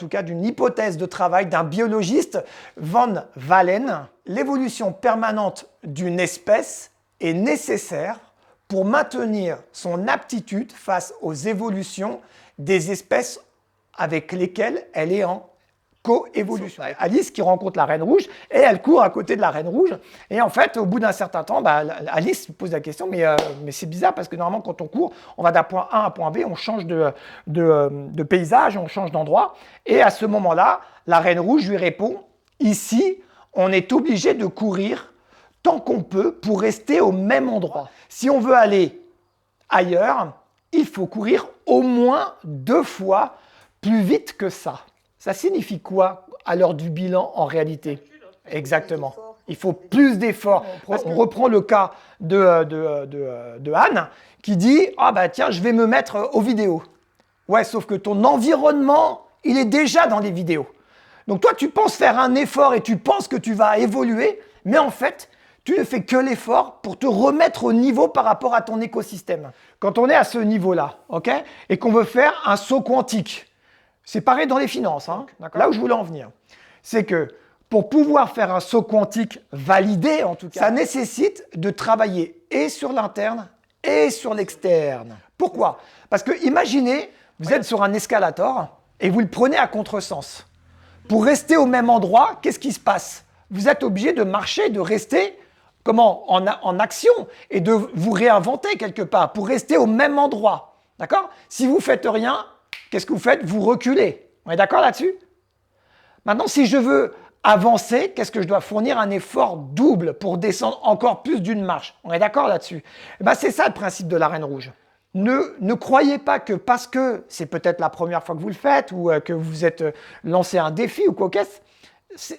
tout cas d'une hypothèse de travail d'un biologiste, Van Valen. L'évolution permanente d'une espèce est nécessaire pour maintenir son aptitude face aux évolutions des espèces avec lesquelles elle est en coévolution. Alice qui rencontre la Reine Rouge et elle court à côté de la Reine Rouge. Et en fait, au bout d'un certain temps, Alice se pose la question, mais c'est bizarre parce que normalement, quand on court, on va d'un point A à un point B, on change de paysage, on change d'endroit. Et à ce moment-là, la Reine Rouge lui répond, ici, on est obligé de courir tant qu'on peut pour rester au même endroit. Si on veut aller ailleurs, il faut courir au moins 2 fois plus vite que ça. Ça signifie quoi à l'heure du bilan en réalité? Exactement. Il faut plus d'efforts. On reprend le cas de Anne qui dit « Ah bah tiens, je vais me mettre aux vidéos ». Ouais, sauf que ton environnement, il est déjà dans les vidéos. Donc toi, tu penses faire un effort et tu penses que tu vas évoluer, mais en fait, tu ne fais que l'effort pour te remettre au niveau par rapport à ton écosystème. Quand on est à ce niveau-là, ok, et qu'on veut faire un saut quantique, c'est pareil dans les finances. Hein, là où je voulais en venir, c'est que pour pouvoir faire un saut quantique validé, en tout cas, ça nécessite de travailler et sur l'interne et sur l'externe. Pourquoi? Parce que imaginez, vous êtes sur un escalator et vous le prenez à contresens. Pour rester au même endroit, qu'est-ce qui se passe? Vous êtes obligé de marcher, de rester en action et de vous réinventer quelque part pour rester au même endroit. D'accord? Si vous ne faites rien, qu'est-ce que vous faites? Vous reculez. On est d'accord là-dessus? Maintenant, si je veux avancer, qu'est-ce que je dois fournir? Un effort double pour descendre encore plus d'une marche. On est d'accord là-dessus? C'est ça le principe de la Reine Rouge. Ne croyez pas que parce que c'est peut-être la première fois que vous le faites ou que vous êtes lancé un défi ou quoi qu'est-ce,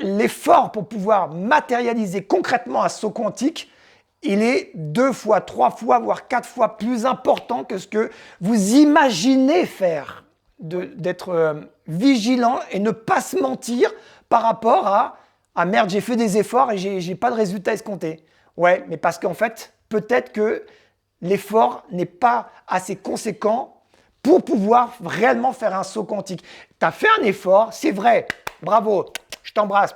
l'effort pour pouvoir matérialiser concrètement un saut quantique, il est 2 fois, 3 fois, voire 4 fois plus important que ce que vous imaginez faire. D'être vigilant et ne pas se mentir par rapport à « Ah merde, j'ai fait des efforts et j'ai pas de résultat escompté ». Ouais, mais parce qu'en fait, peut-être que l'effort n'est pas assez conséquent pour pouvoir réellement faire un saut quantique. Tu as fait un effort, c'est vrai, bravo, je t'embrasse,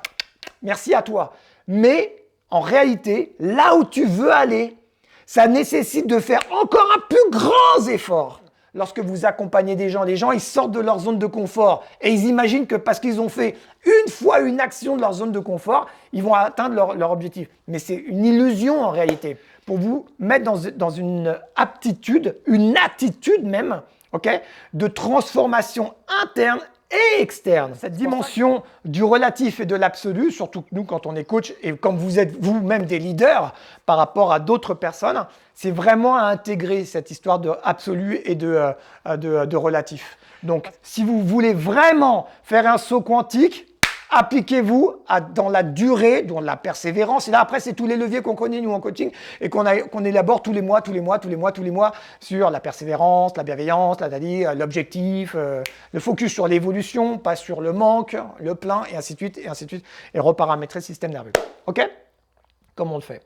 merci à toi. Mais en réalité, là où tu veux aller, ça nécessite de faire encore un plus grand effort. Lorsque vous accompagnez des gens, les gens ils sortent de leur zone de confort et ils imaginent que parce qu'ils ont fait une fois une action de leur zone de confort, ils vont atteindre leur objectif. Mais c'est une illusion en réalité. Pour vous mettre dans une aptitude, une attitude même, okay, de transformation interne et externe. Cette dimension du relatif et de l'absolu, surtout que nous, quand on est coach, et comme vous êtes vous-même des leaders par rapport à d'autres personnes, c'est vraiment à intégrer cette histoire de absolu et de relatif. Donc, si vous voulez vraiment faire un saut quantique, appliquez-vous dans la durée, dans la persévérance. Et là, après, c'est tous les leviers qu'on connaît, nous, en coaching, et qu'on élabore tous les mois sur la persévérance, la bienveillance, l'objectif, le focus sur l'évolution, pas sur le manque, le plein, et ainsi de suite, et reparamétrer le système nerveux. OK? Comment on le fait?